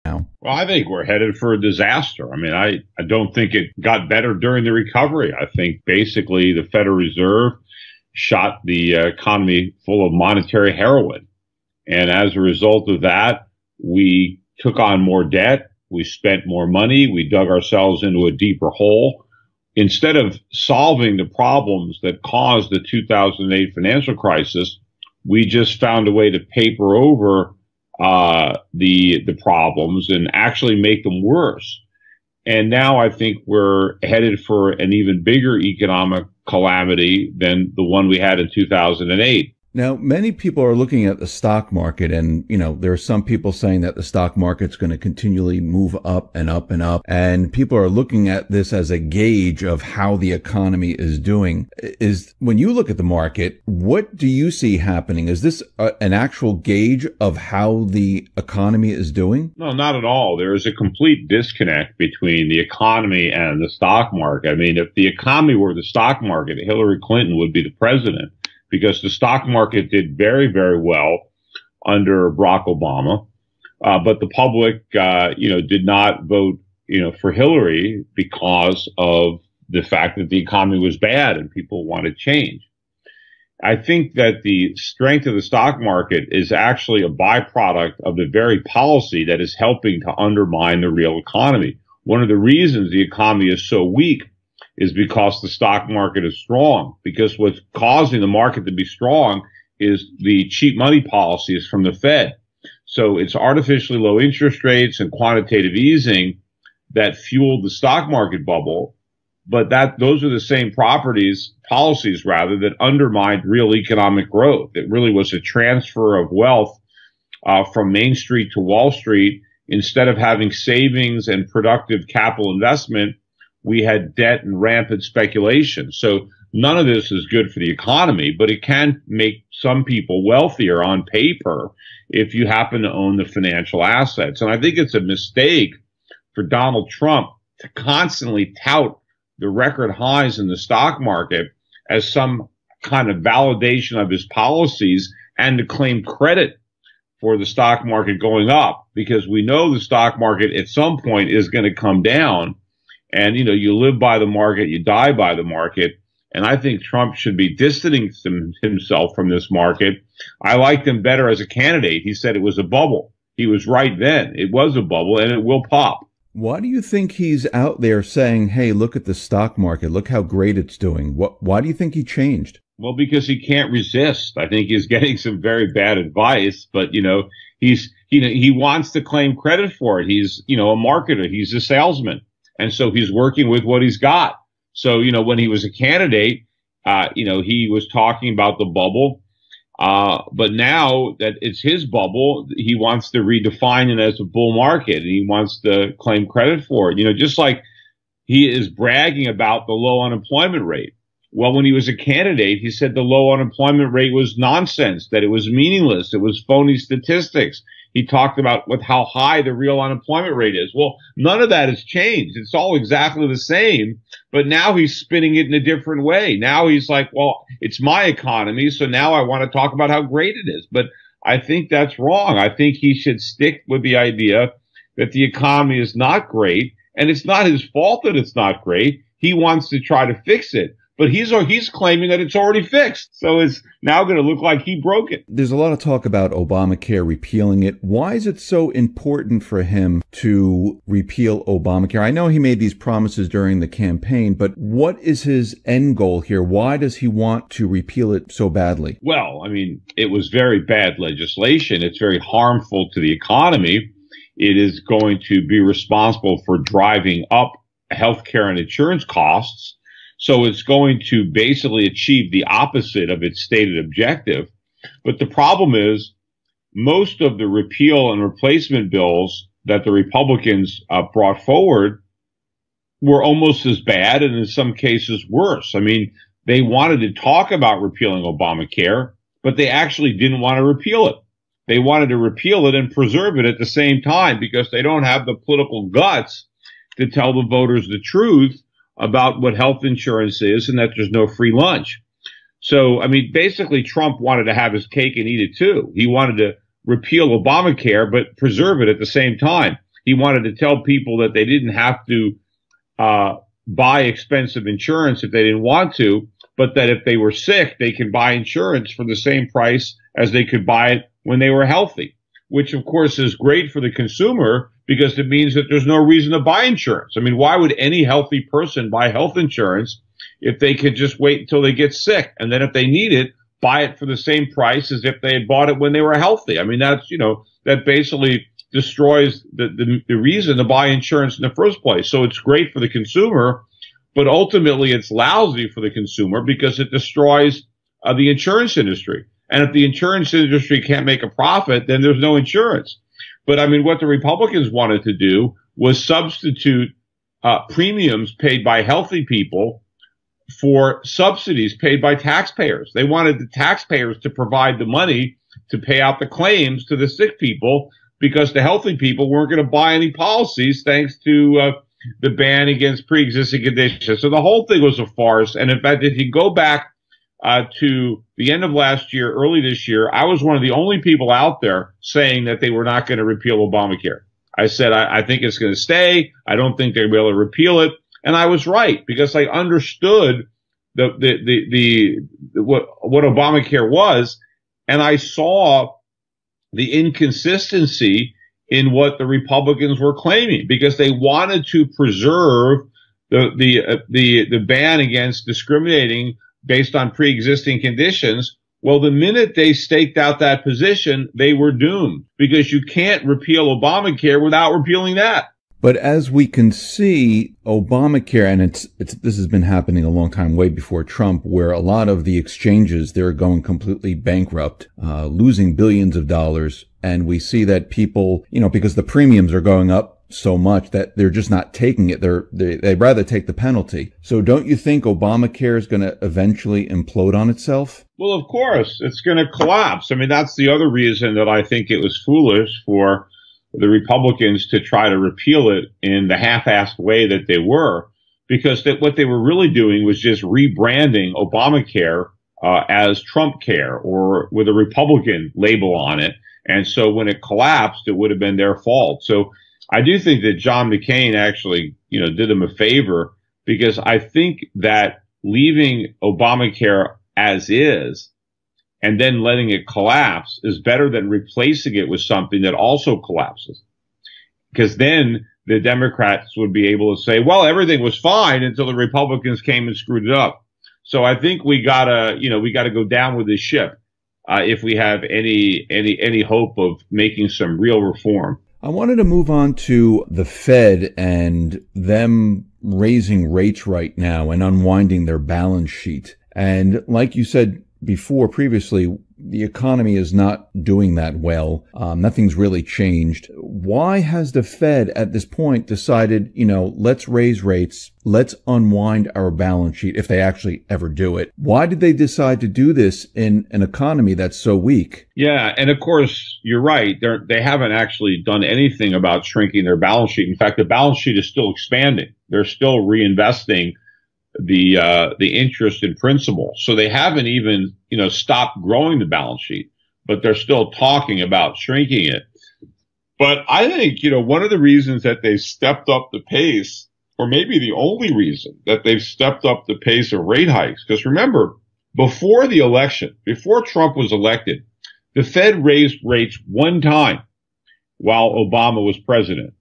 now? Well, I think we're headed for a disaster. I mean, I don't think it got better during the recovery. I think basically the Federal Reserve shot the economy full of monetary heroin. And as a result of that, we took on more debt. We spent more money. We dug ourselves into a deeper hole. Instead of solving the problems that caused the 2008 financial crisis, we just found a way to paper over the problems and actually make them worse. And now I think we're headed for an even bigger economic calamity than the one we had in 2008. Now, many people are looking at the stock market, and, there are some people saying that the stock market's going to continually move up and up and up. And people are looking at this as a gauge of how the economy is doing. When you look at the market, what do you see happening? Is this an actual gauge of how the economy is doing? No, not at all. There is a complete disconnect between the economy and the stock market. I mean, if the economy were the stock market, Hillary Clinton would be the president, because the stock market did very, very well under Barack Obama. But the public, did not vote, for Hillary because of the fact that the economy was bad and people wanted change. I think that the strength of the stock market is actually a byproduct of the very policy that is helping to undermine the real economy. One of the reasons the economy is so weak is because the stock market is strong, because what's causing the market to be strong is the cheap money policies from the Fed. So it's artificially low interest rates and quantitative easing that fueled the stock market bubble. But those are the same policies that undermined real economic growth. It really was a transfer of wealth from Main Street to Wall Street. Instead of having savings and productive capital investment, we had debt and rampant speculation. So none of this is good for the economy, but it can make some people wealthier on paper if you happen to own the financial assets. And I think it's a mistake for Donald Trump to constantly tout the record highs in the stock market as some kind of validation of his policies and to claim credit for the stock market going up, because we know the stock market at some point is going to come down. And, you live by the market, you die by the market. And I think Trump should be distancing himself from this market. I liked him better as a candidate. He said it was a bubble. He was right then. It was a bubble and it will pop. Why do you think he's out there saying, hey, look at the stock market, look how great it's doing? Why do you think he changed? Well, because he can't resist. I think he's getting some very bad advice, but, he wants to claim credit for it. He's, a marketer. He's a salesman. And so he's working with what he's got. So, when he was a candidate, he was talking about the bubble. But now that it's his bubble, he wants to redefine it as a bull market, and he wants to claim credit for it. Just like he is bragging about the low unemployment rate. Well, when he was a candidate, he said the low unemployment rate was nonsense, that it was meaningless, it was phony statistics. He talked about how high the real unemployment rate is. Well, none of that has changed. It's all exactly the same, but now he's spinning it in a different way. Now he's like, well, it's my economy, so now I want to talk about how great it is. But I think that's wrong. I think he should stick with the idea that the economy is not great, and it's not his fault that it's not great. He wants to try to fix it. But he's claiming that it's already fixed. So it's now going to look like he broke it. There's a lot of talk about Obamacare, repealing it. Why is it so important for him to repeal Obamacare? I know he made these promises during the campaign, but what is his end goal here? Why does he want to repeal it so badly? Well, I mean, it was very bad legislation. It's very harmful to the economy. It is going to be responsible for driving up healthcare and insurance costs. So it's going to basically achieve the opposite of its stated objective. But the problem is most of the repeal and replacement bills that the Republicans brought forward were almost as bad, and in some cases worse. I mean, they wanted to talk about repealing Obamacare, but they actually didn't want to repeal it. They wanted to repeal it and preserve it at the same time because they don't have the political guts to tell the voters the truth about what health insurance is and that there's no free lunch. So, I mean, basically Trump wanted to have his cake and eat it too. He wanted to repeal Obamacare, but preserve it at the same time. he wanted to tell people that they didn't have to buy expensive insurance if they didn't want to, but that if they were sick, they could buy insurance for the same price as they could buy it when they were healthy, which of course is great for the consumer because it means that there's no reason to buy insurance. I mean, why would any healthy person buy health insurance if they could just wait until they get sick? And then if they need it, buy it for the same price as if they had bought it when they were healthy. I mean, that's, that basically destroys the reason to buy insurance in the first place. So it's great for the consumer, but ultimately it's lousy for the consumer because it destroys the insurance industry. And if the insurance industry can't make a profit, then there's no insurance. But I mean, what the Republicans wanted to do was substitute premiums paid by healthy people for subsidies paid by taxpayers. They wanted the taxpayers to provide the money to pay out the claims to the sick people because the healthy people weren't going to buy any policies thanks to the ban against pre-existing conditions. So the whole thing was a farce. And in fact, if you go back to the end of last year, early this year, I was one of the only people out there saying that they were not going to repeal Obamacare. I said, I think it's going to stay. I don't think they're going to be able to repeal it. And I was right because I understood what Obamacare was. And I saw the inconsistency in what the Republicans were claiming because they wanted to preserve the ban against discriminating based on pre-existing conditions. Well, the minute they staked out that position, they were doomed because you can't repeal Obamacare without repealing that. But as we can see, Obamacare, and this has been happening a long time, way before Trump, where a lot of the exchanges, they're going completely bankrupt, losing billions of dollars. And we see that people, because the premiums are going up so much that they're just not taking it. They'd rather take the penalty. So don't you think Obamacare is going to eventually implode on itself? Well, of course, it's going to collapse. I mean, that's the other reason that I think it was foolish for the Republicans to try to repeal it in the half-assed way that they were, because what they were really doing was just rebranding Obamacare as Trump Care or with a Republican label on it. And so when it collapsed, it would have been their fault. So I do think that John McCain actually, did them a favor because I think that leaving Obamacare as is and then letting it collapse is better than replacing it with something that also collapses. Because then the Democrats would be able to say, well, everything was fine until the Republicans came and screwed it up. So I think we gotta go down with this ship if we have any hope of making some real reform. I wanted to move on to the Fed and them raising rates right now and unwinding their balance sheet. And like you said previously, the economy is not doing that well. Nothing's really changed. Why has the Fed at this point decided, let's raise rates, let's unwind our balance sheet if they actually ever do it? Why did they decide to do this in an economy that's so weak? Yeah, and of course, you're right. They haven't actually done anything about shrinking their balance sheet. In fact, the balance sheet is still expanding. They're still reinvesting the interest in principal. So they haven't even, stopped growing the balance sheet, but they're still talking about shrinking it. But I think, one of the reasons that they've stepped up the pace, or maybe the only reason that they've stepped up the pace of rate hikes, because remember, before the election, before Trump was elected, the Fed raised rates one time while Obama was president,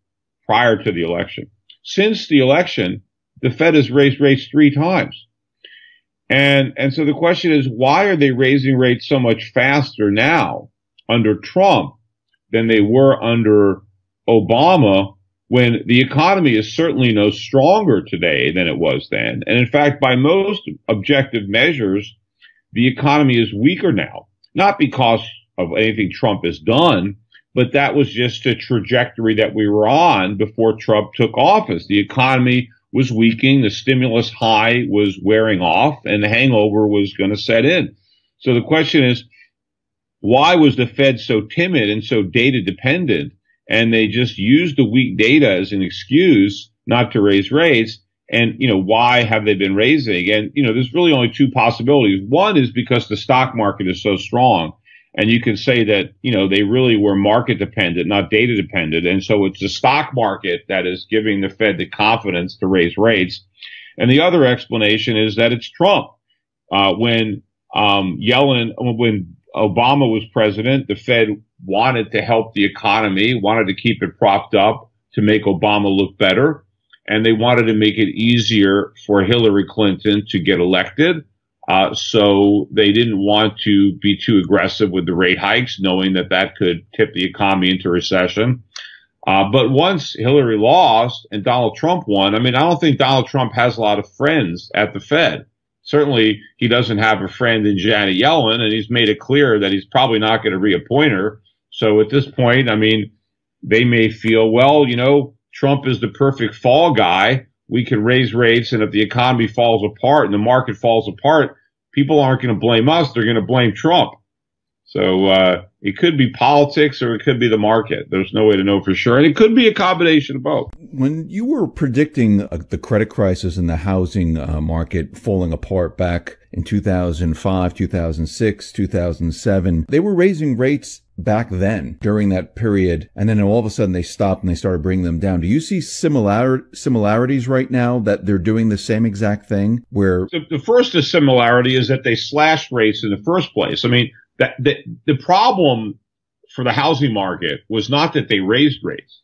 prior to the election. Since the election, the Fed has raised rates 3 times. And so the question is, why are they raising rates so much faster now under Trump than they were under Obama, when the economy is certainly no stronger today than it was then? And in fact, by most objective measures, the economy is weaker now, not because of anything Trump has done, but that was just a trajectory that we were on before Trump took office. The economy was weakening, the stimulus high was wearing off, and the hangover was going to set in. So the question is, why was the Fed so timid and so data dependent? And they just used the weak data as an excuse not to raise rates. And, why have they been raising? And, there's really only 2 possibilities. One is because the stock market is so strong. And you can say that, they really were market dependent, not data dependent. And so it's the stock market that is giving the Fed the confidence to raise rates. And the other explanation is that it's Trump. When Obama was president, the Fed wanted to help the economy, wanted to keep it propped up to make Obama look better. And they wanted to make it easier for Hillary Clinton to get elected. So they didn't want to be too aggressive with the rate hikes, knowing that that could tip the economy into recession. But once Hillary lost and Donald Trump won, I don't think Donald Trump has a lot of friends at the Fed. Certainly, he doesn't have a friend in Janet Yellen, and he's made it clear that he's probably not going to reappoint her. So at this point, they may feel, well, Trump is the perfect fall guy. We can raise rates, and if the economy falls apart and the market falls apart, people aren't going to blame us. They're going to blame Trump. So it could be politics or it could be the market. There's no way to know for sure. And it could be a combination of both. When you were predicting the credit crisis and the housing market falling apart back in 2005, 2006, 2007, they were raising rates back then during that period. And then all of a sudden they stopped and they started bringing them down. Do you see similarities right now that they're doing the same exact thing where the first similarity is that they slashed rates in the first place? The problem for the housing market was not that they raised rates.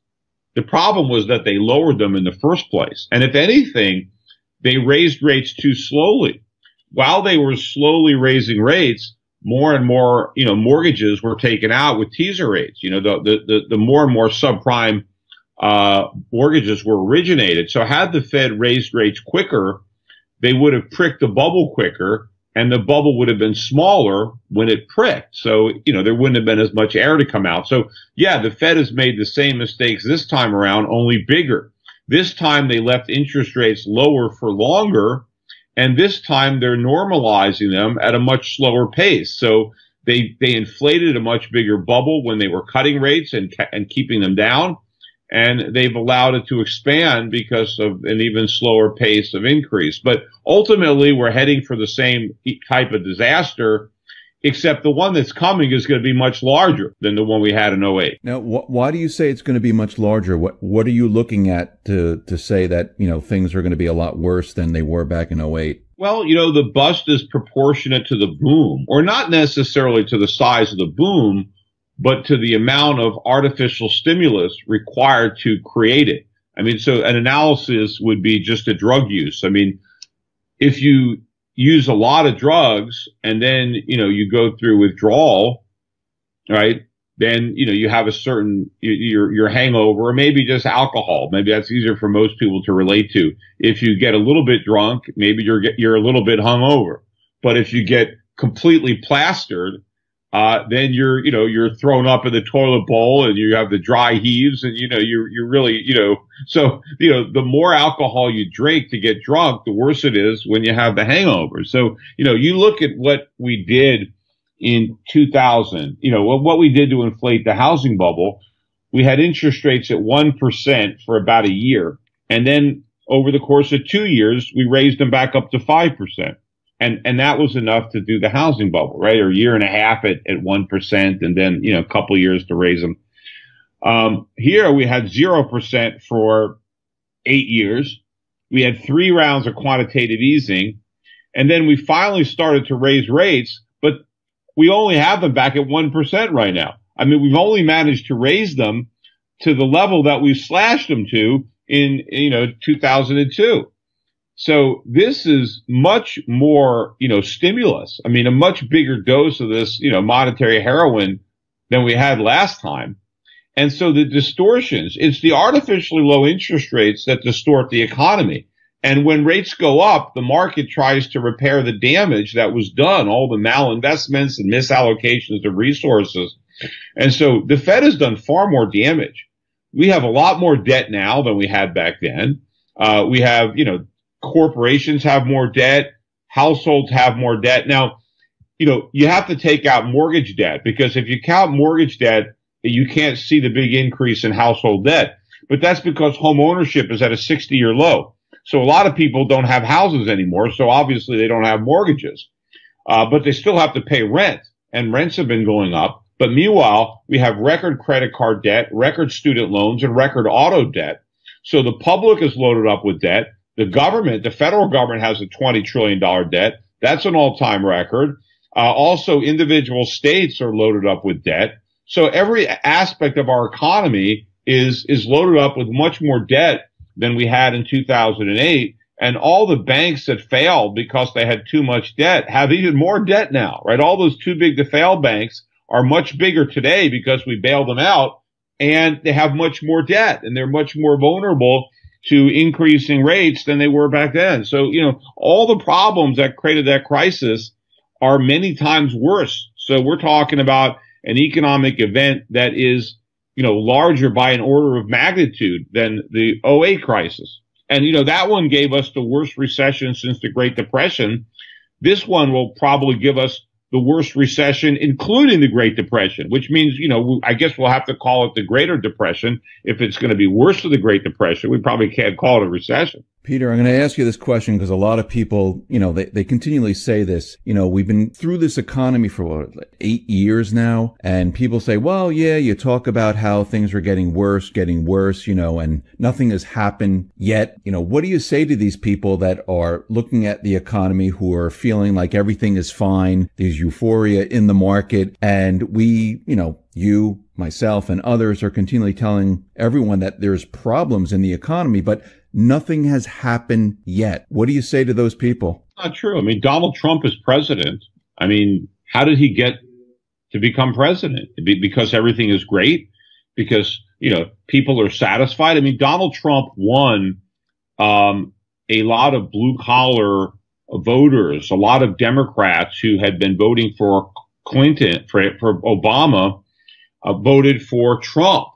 The problem was that they lowered them in the first place. And if anything, they raised rates too slowly. While they were slowly raising rates, more and more, mortgages were taken out with teaser rates. The more and more subprime mortgages were originated. So had the Fed raised rates quicker, they would have pricked the bubble quicker. And the bubble would have been smaller when it pricked. So, there wouldn't have been as much air to come out. So, yeah, the Fed has made the same mistakes this time around, only bigger. This time they left interest rates lower for longer. And this time they're normalizing them at a much slower pace. So they inflated a much bigger bubble when they were cutting rates and keeping them down. And they've allowed it to expand because of an even slower pace of increase. But ultimately, we're heading for the same type of disaster, except the one that's coming is going to be much larger than the one we had in '08. Now, why do you say it's going to be much larger? What are you looking at to say that, things are going to be a lot worse than they were back in '08? Well, the bust is proportionate to the boom, or not necessarily to the size of the boom, but to the amount of artificial stimulus required to create it. So an analysis would be just a drug use. If you use a lot of drugs and then, you go through withdrawal, right? Then, you have a certain, your hangover, or maybe just alcohol. Maybe that's easier for most people to relate to. If you get a little bit drunk, maybe you're a little bit hungover. But if you get completely plastered, then you're thrown up in the toilet bowl and you have the dry heaves and, you're really, so, the more alcohol you drink to get drunk, the worse it is when you have the hangover. So, you look at what we did in 2000, what we did to inflate the housing bubble. We had interest rates at 1% for about a year. And then over the course of 2 years, we raised them back up to 5%. And that was enough to do the housing bubble, right? Or a year and a half at 1%, and then, a couple of years to raise them. Here we had 0% for 8 years. We had 3 rounds of quantitative easing. And then we finally started to raise rates, but we only have them back at 1% right now. We've only managed to raise them to the level that we slashed them to in, 2002. So this is much more, stimulus. A much bigger dose of this, monetary heroin than we had last time. And so the distortions, it's the artificially low interest rates that distort the economy. And when rates go up, the market tries to repair the damage that was done, all the malinvestments and misallocations of resources. And so the Fed has done far more damage. We have a lot more debt now than we had back then. We have, corporations have more debt. Households have more debt. Now, you have to take out mortgage debt, because if you count mortgage debt, you can't see the big increase in household debt. But that's because home ownership is at a 60-year low. So a lot of people don't have houses anymore. So obviously they don't have mortgages. But they still have to pay rent. and rents have been going up. But meanwhile, we have record credit card debt, record student loans, and record auto debt. So the public is loaded up with debt. The government, the federal government, has a $20 trillion debt. That's an all-time record. Also, individual states are loaded up with debt. So every aspect of our economy is loaded up with much more debt than we had in 2008. And all the banks that failed because they had too much debt have even more debt now, right? All those too big to fail banks are much bigger today because we bailed them out, and they have much more debt, and they're much more vulnerable to increasing rates than they were back then. So, all the problems that created that crisis are many times worse. So we're talking about an economic event that is, larger by an order of magnitude than the '08 crisis. And, that one gave us the worst recession since the Great Depression. This one will probably give us the worst recession, including the Great Depression, which means, I guess we'll have to call it the Greater Depression. If it's going to be worse than the Great Depression, we probably can't call it a recession. Peter, I'm going to ask you this question because a lot of people, they continually say this. We've been through this economy for 8 years now, and people say, well, yeah, you talk about how things are getting worse, and nothing has happened yet. What do you say to these people that are looking at the economy, who are feeling like everything is fine, there's euphoria in the market, and we, you, myself, and others are continually telling everyone that there's problems in the economy, but nothing has happened yet. What do you say to those people? Not true. I mean, Donald Trump is president. I mean, how did he get to become president? Because everything is great? Because, people are satisfied? I mean, Donald Trump won a lot of blue-collar voters, a lot of Democrats who had been voting for Clinton, for Obama, voted for Trump.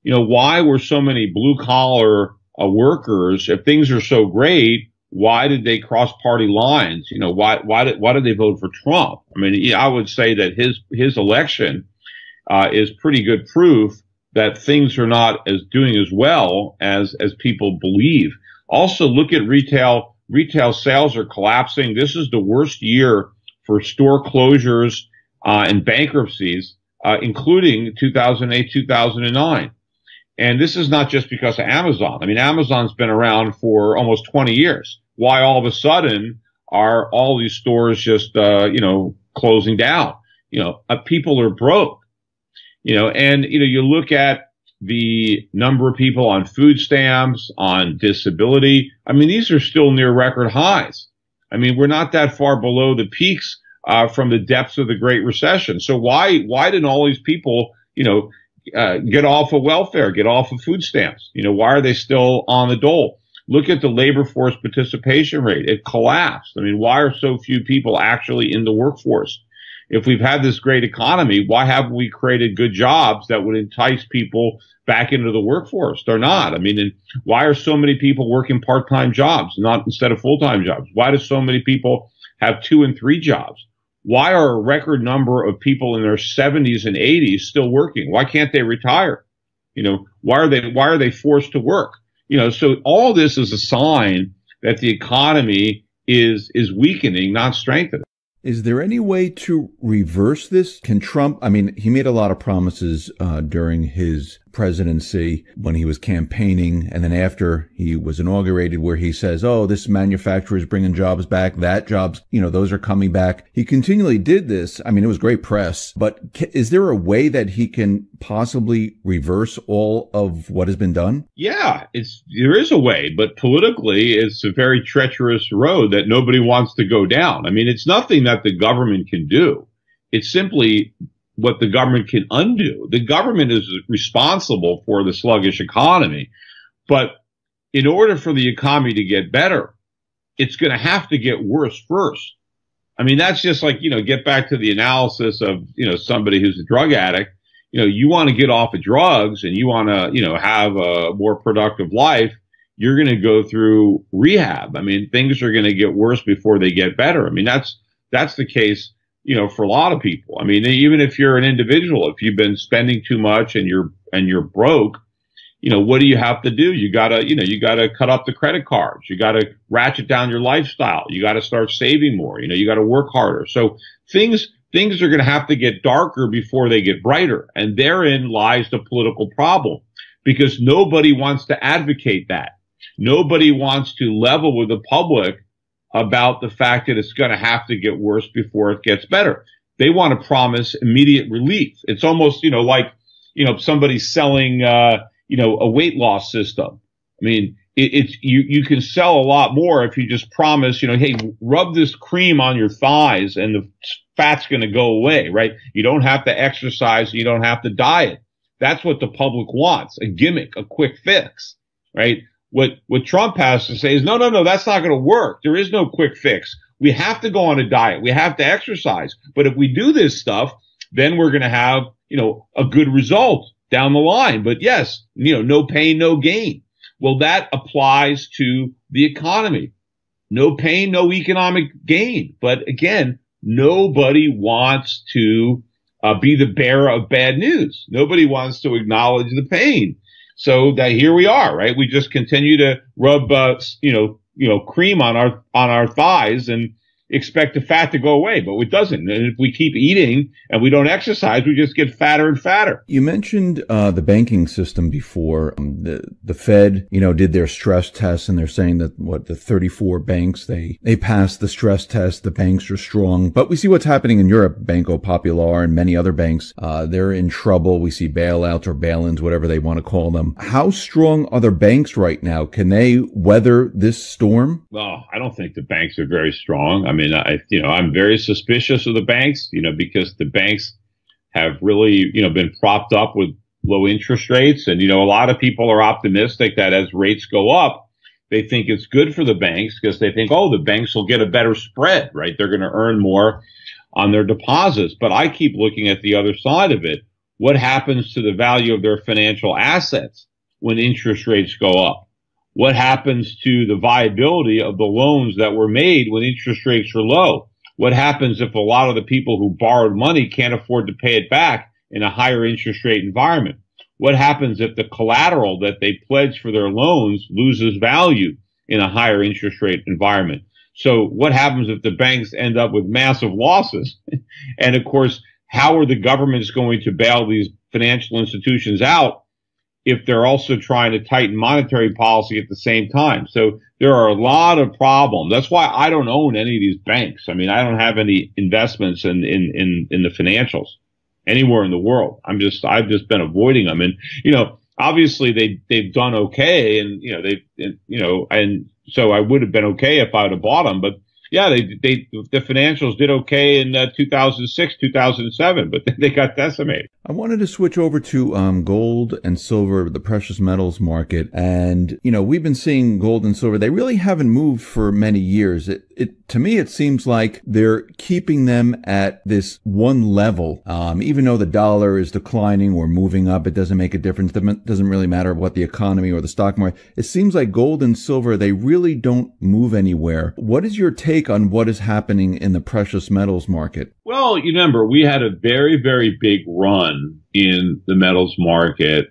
Why were so many blue-collar workers, if things are so great, why did they cross party lines? Why did they vote for Trump? I mean, I would say that his election is pretty good proof that things are not doing as well as people believe. Also, look at retail. Retail sales are collapsing. This is the worst year for store closures and bankruptcies, including 2008, 2009. And this is not just because of Amazon. I mean, Amazon's been around for almost 20 years. Why all of a sudden are all these stores just, closing down? People are broke, and, you look at the number of people on food stamps, on disability. I mean, these are still near record highs. I mean, we're not that far below the peaks, from the depths of the Great Recession. So why didn't all these people, get off of welfare, get off of food stamps? Why are they still on the dole? Look at the labor force participation rate. It collapsed. I mean, why are so few people actually in the workforce? If we've had this great economy, why haven't we created good jobs that would entice people back into the workforce? They're not. I mean, and why are so many people working part-time jobs, not instead of full-time jobs? Why do so many people have 2 and 3 jobs? Why are a record number of people in their 70s and 80s still working? Why can't they retire? Why are they forced to work? So all this is a sign that the economy is weakening, not strengthening. Is there any way to reverse this? Can Trump, he made a lot of promises during his presidency when he was campaigning, and then after he was inaugurated, where he says, oh, this manufacturer is bringing jobs back, that jobs, those are coming back. He continually did this. I mean, it was great press, but is there a way that he can possibly reverse all of what has been done? Yeah, there is a way, but politically it's a very treacherous road that nobody wants to go down. I mean, it's nothing that the government can do. It's simply what the government can undo. The government is responsible for the sluggish economy, but in order for the economy to get better, it's going to have to get worse first. I mean, that's just like, get back to the analysis of, somebody who's a drug addict. You want to get off of drugs and you want to, have a more productive life. You're going to go through rehab. I mean, things are going to get worse before they get better. I mean, that's the case, for a lot of people. I mean, even if you're an individual, if you've been spending too much and you're broke, what do you have to do? You gotta cut up the credit cards. You gotta ratchet down your lifestyle. You gotta start saving more. You gotta work harder. So things things are going to have to get darker before they get brighter. And therein lies the political problem, because nobody wants to advocate that. Nobody wants to level with the public about the fact that it's going to have to get worse before it gets better. They want to promise immediate relief. It's almost, like, somebody selling, a weight loss system. I mean, you can sell a lot more if you just promise, hey, rub this cream on your thighs and the fat's going to go away, right? You don't have to exercise. You don't have to diet. That's what the public wants, a gimmick, a quick fix, right? What Trump has to say is, no, that's not going to work. There is no quick fix. We have to go on a diet. We have to exercise. But if we do this stuff, then we're going to have, a good result down the line. But yes, no pain, no gain. Well, that applies to the economy. No pain, no economic gain. But again, nobody wants to be the bearer of bad news. Nobody wants to acknowledge the pain. So that here we are, right? We just continue to rub, cream on our thighs and expect the fat to go away, but it doesn't. And if we keep eating and we don't exercise, we just get fatter and fatter. You mentioned the banking system before. The Fed, did their stress tests, and they're saying that the 34 banks, they passed the stress test. The banks are strong, but we see what's happening in Europe. Banco Popular and many other banks, they're in trouble. We see bailouts or bail-ins, whatever they want to call them. How strong are the banks right now? Can they weather this storm? Well, I don't think the banks are very strong. I mean, I'm very suspicious of the banks, because the banks have really, been propped up with low interest rates. And, a lot of people are optimistic that as rates go up, they think it's good for the banks because they think, the banks will get a better spread, right? They're going to earn more on their deposits. But I keep looking at the other side of it. What happens to the value of their financial assets when interest rates go up? What happens to the viability of the loans that were made when interest rates are low? What happens if a lot of the people who borrowed money can't afford to pay it back in a higher interest rate environment? What happens if the collateral that they pledged for their loans loses value in a higher interest rate environment? So what happens if the banks end up with massive losses? And of course, how are the governments going to bail these financial institutions out if they're also trying to tighten monetary policy at the same time? So there are a lot of problems. That's why I don't own any of these banks. I mean, I don't have any investments in the financials anywhere in the world. I've just been avoiding them. And, obviously they've done okay, and, and so I would have been okay if I would have bought them. But yeah, the financials did okay in 2006, 2007, but they got decimated. I wanted to switch over to gold and silver, the precious metals market. And, we've been seeing gold and silver. They really haven't moved for many years. To me, it seems like they're keeping them at this one level. Even though the dollar is declining or moving up, it doesn't make a difference. It doesn't really matter what the economy or the stock market. It seems like gold and silver, they really don't move anywhere. What is your take on what is happening in the precious metals market? Well, you remember, we had a very, very big run in the metals market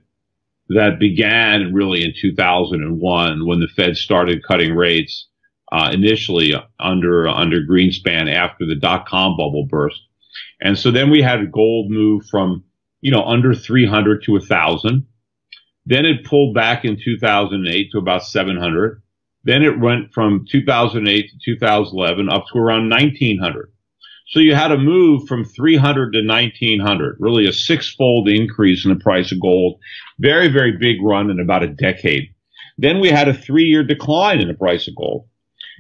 that began really in 2001 when the Fed started cutting rates, initially under Greenspan after the dot-com bubble burst. And so then we had gold move from, under 300 to 1,000. Then it pulled back in 2008 to about 700. Then it went from 2008 to 2011 up to around 1,900. So you had a move from 300 to 1,900, really a six-fold increase in the price of gold. Very, very big run in about a decade. Then we had a 3-year decline in the price of gold.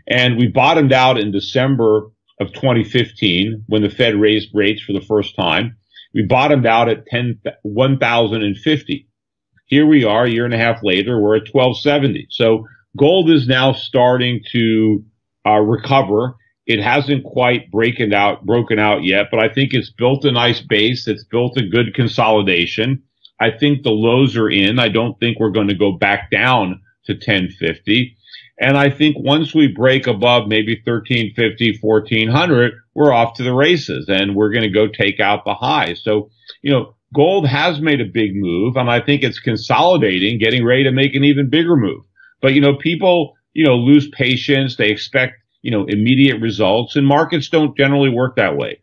And we bottomed out in December of 2015 when the Fed raised rates for the first time. We bottomed out at 1,050. Here we are, a year and a half later, we're at 1,270. So gold is now starting to recover. It hasn't quite broken out yet, but I think it's built a nice base. It's built a good consolidation. I think the lows are in. I don't think we're going to go back down to 1050. And I think once we break above maybe 1350, 1400, we're off to the races and we're going to go take out the highs. So, gold has made a big move, and I think it's consolidating, getting ready to make an even bigger move. But, people, lose patience. They expect, immediate results, and markets don't generally work that way.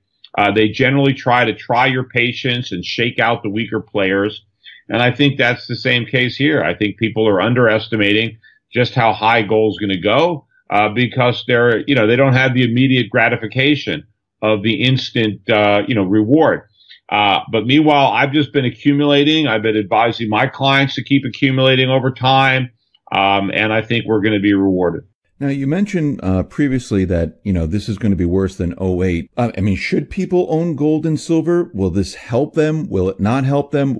They generally try your patience and shake out the weaker players. And I think that's the same case here. I think people are underestimating just how high gold's going to go, because they don't have the immediate gratification of the instant, reward. But meanwhile, I've just been accumulating. I've been advising my clients to keep accumulating over time. And I think we're going to be rewarded. Now, you mentioned previously that, this is going to be worse than '08. Should people own gold and silver? Will this help them? Will it not help them?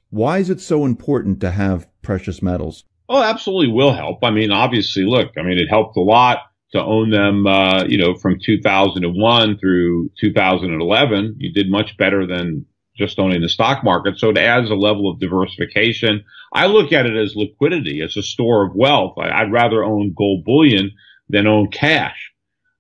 Why is it so important to have precious metals? Oh, absolutely will help. Obviously, look, it helped a lot to own them, from 2001 through 2011. You did much better than just owning the stock market. So it adds a level of diversification. I look at it as liquidity, as a store of wealth. I'd rather own gold bullion than own cash.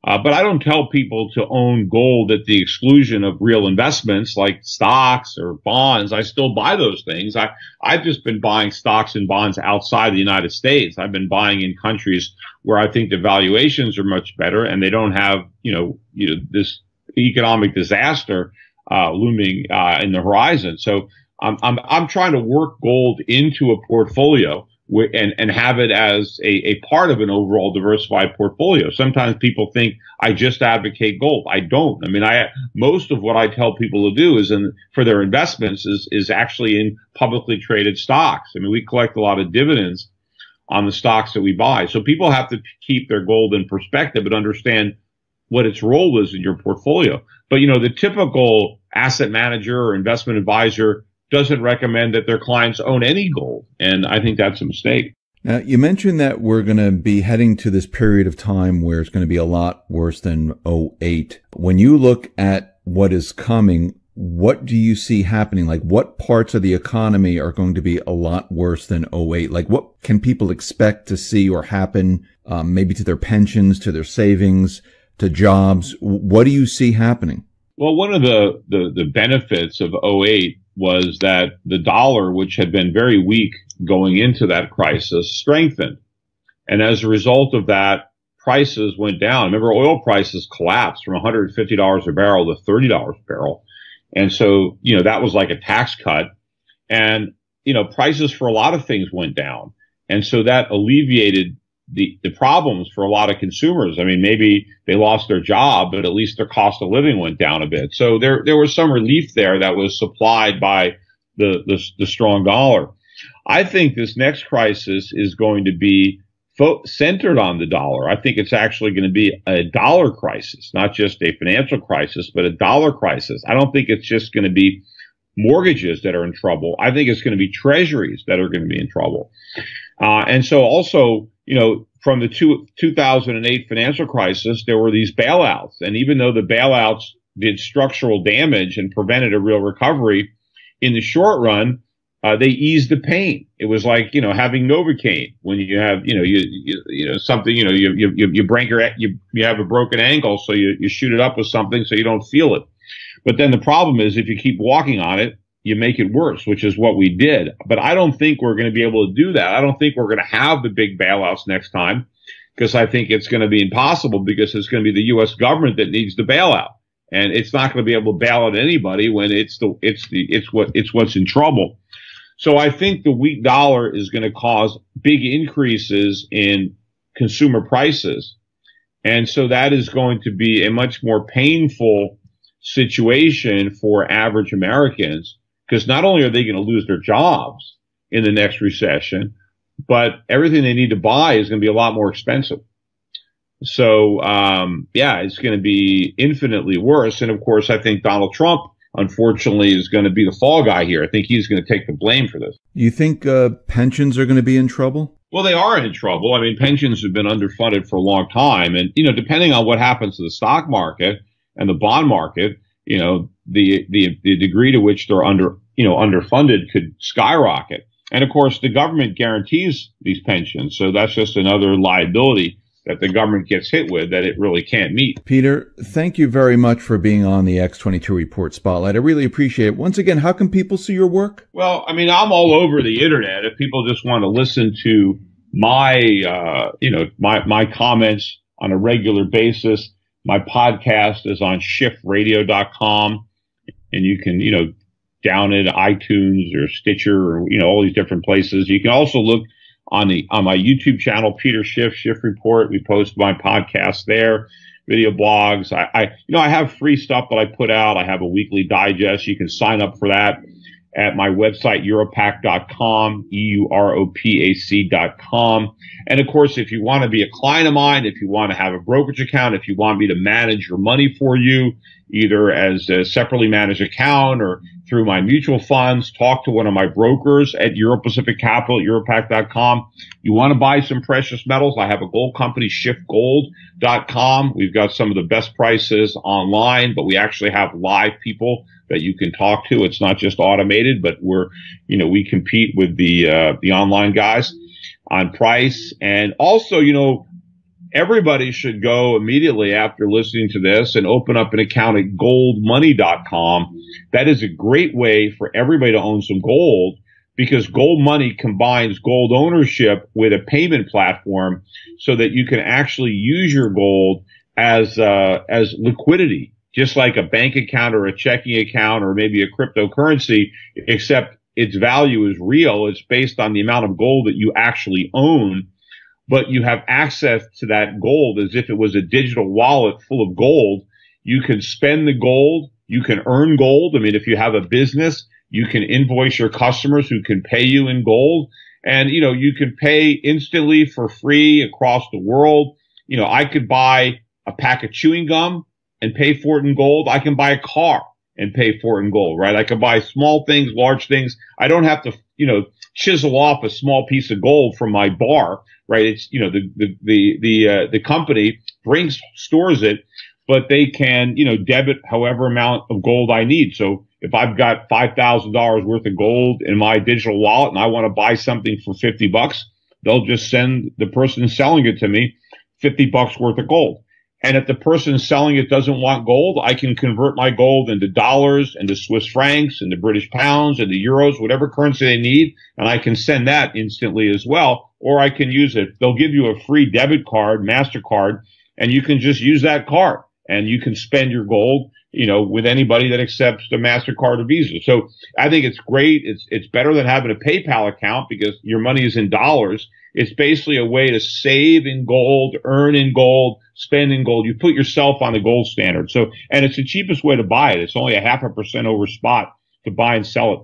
But I don't tell people to own gold at the exclusion of real investments like stocks or bonds. I still buy those things. I've just been buying stocks and bonds outside the United States. I've been buying in countries where I think the valuations are much better and they don't have, this economic disaster looming in the horizon. So I'm trying to work gold into a portfolio and have it as a part of an overall diversified portfolio. Sometimes people think I just advocate gold. I don't. Most of what I tell people to do for their investments is actually in publicly traded stocks. We collect a lot of dividends on the stocks that we buy. So people have to keep their gold in perspective and understand what its role is in your portfolio. But, the typical asset manager or investment advisor doesn't recommend that their clients own any gold. And I think that's a mistake. Now, you mentioned that we're going to be heading to this period of time where it's going to be a lot worse than '08. When you look at what is coming, what do you see happening? Like, what parts of the economy are going to be a lot worse than '08? Like, what can people expect to see or happen, maybe to their pensions, to their savings, to jobs? What do you see happening? Well, one of the benefits of '08 was that the dollar, which had been very weak going into that crisis, strengthened. And as a result of that, prices went down. Remember, oil prices collapsed from $150 a barrel to $30 a barrel. And so, that was like a tax cut. And, prices for a lot of things went down. And so that alleviated the problems for a lot of consumers. Maybe they lost their job, but at least their cost of living went down a bit. So there was some relief there that was supplied by the strong dollar. I think this next crisis is going to be centered on the dollar. I think it's actually going to be a dollar crisis, not just a financial crisis, but a dollar crisis. I don't think it's just going to be mortgages that are in trouble. I think it's going to be treasuries that are going to be in trouble. And so also, from the 2008 financial crisis, there were these bailouts. And even though the bailouts did structural damage and prevented a real recovery, in the short run, they eased the pain. It was like, having Novocaine when you have, something, you have a broken ankle, so you shoot it up with something so you don't feel it. But then the problem is if you keep walking on it, you make it worse, which is what we did. But I don't think we're going to be able to do that. I don't think we're going to have the big bailouts next time, because I think it's going to be impossible, because it's going to be the U.S. government that needs the bailout. And it's not going to be able to bail out anybody when it's what's in trouble. So I think the weak dollar is going to cause big increases in consumer prices. And so that is going to be a much more painful situation for average Americans, because not only are they going to lose their jobs in the next recession, but everything they need to buy is going to be a lot more expensive. So, it's going to be infinitely worse. And of course, I think Donald Trump, unfortunately, is going to be the fall guy here. I think he's going to take the blame for this. You think pensions are going to be in trouble? Well, they are in trouble. Pensions have been underfunded for a long time. And, depending on what happens to the stock market and the bond market, the degree to which they're underfunded could skyrocket. And of course, the government guarantees these pensions. So that's just another liability that the government gets hit with that it really can't meet. Peter, thank you very much for being on the X22 Report Spotlight. I really appreciate it. Once again, how can people see your work? Well, I'm all over the internet. If people just want to listen to my comments on a regular basis, My podcast is on schiffradio.com, and you can, down it iTunes or Stitcher or, all these different places. You can also look on my YouTube channel, Peter Schiff, Schiff Report. We post my podcast there, video blogs. I have free stuff that I put out. I have a weekly digest. You can sign up for that at my website, europac.com, EUROPAC.com. And of course, if you want to be a client of mine, if you want to have a brokerage account, if you want me to manage your money for you, either as a separately managed account or through my mutual funds, talk to one of my brokers at Euro Pacific Capital at europac.com. You want to buy some precious metals? I have a gold company, schiffgold.com. We've got some of the best prices online, but we actually have live people that you can talk to. It's not just automated, but we compete with the online guys on price. And also, everybody should go immediately after listening to this and open up an account at goldmoney.com. That is a great way for everybody to own some gold, because Gold Money combines gold ownership with a payment platform so that you can actually use your gold as liquidity, just like a bank account or a checking account or maybe a cryptocurrency, except its value is real. It's based on the amount of gold that you actually own, but you have access to that gold as if it was a digital wallet full of gold. You can spend the gold. You can earn gold. I mean, if you have a business, you can invoice your customers who can pay you in gold. And, you can pay instantly for free across the world. I could buy a pack of chewing gum and pay for it in gold. I can buy a car and pay for it in gold, right? I can buy small things, large things. I don't have to, chisel off a small piece of gold from my bar, right? It's, the company stores it, but they can, debit however amount of gold I need. So if I've got $5,000 worth of gold in my digital wallet and I want to buy something for $50, they'll just send the person selling it to me $50 worth of gold. And if the person selling it doesn't want gold, I can convert my gold into dollars, into Swiss francs, into British pounds, into euros, whatever currency they need. And I can send that instantly as well. Or I can use it. They'll give you a free debit card, MasterCard, and you can just use that card. And you can spend your gold, with anybody that accepts the MasterCard or Visa. So I think it's great. It's better than having a PayPal account because your money is in dollars. It's basically a way to save in gold, earn in gold, spend in gold. You put yourself on the gold standard. So, and it's the cheapest way to buy it. It's only 0.5% over spot to buy and sell it.